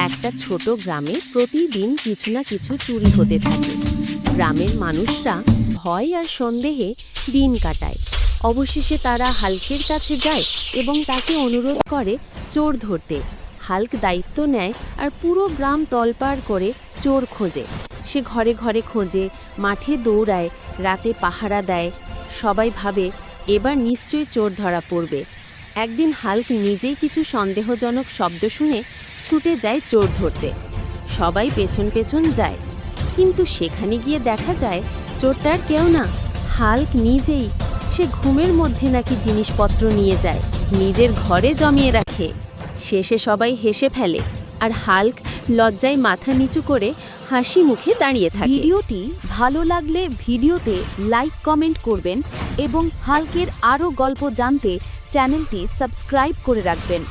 একটা ছোট গ্রামে প্রতিদিন কিছু না কিছু চুরি হতে থাকে। গ্রামের মানুষরা ভয় আর সন্দেহে দিন কাটায়। অবশেষে তারা হাল্কের কাছে যায় এবং তাকে অনুরোধ করে চোর ধরতে। হাল্ক দায়িত্ব নেয় আর পুরো গ্রাম তলপাড় করে চোর খোঁজে। সে ঘরে ঘরে খোঁজে, মাঠে দৌড়ায়, রাতে পাহারা দেয়। সবাই ভাবে এবার নিশ্চয়ই চোর ধরা পড়বে। একদিন হাল্ক নিজেই কিছু সন্দেহজনক শব্দ শুনে ছুটে যায় চোর ধরতে। সবাই পেছন পেছন যায়, কিন্তু সেখানে গিয়ে দেখা যায় চোরটার কেউ না, হাল্ক নিজেই। সে ঘুমের মধ্যে নাকি জিনিসপত্র নিয়ে যায়, নিজের ঘরে জমিয়ে রাখে। শেষে সবাই হেসে ফেলে আর হাল্ক লজ্জায় মাথা নিচু করে হাসি মুখে দাঁড়িয়ে থাকে। ভিডিওটি ভালো লাগলে ভিডিওতে লাইক কমেন্ট করবেন এবং হাল্কের আরও গল্প জানতে চ্যানেলটি সাবস্ক্রাইব করে রাখবেন।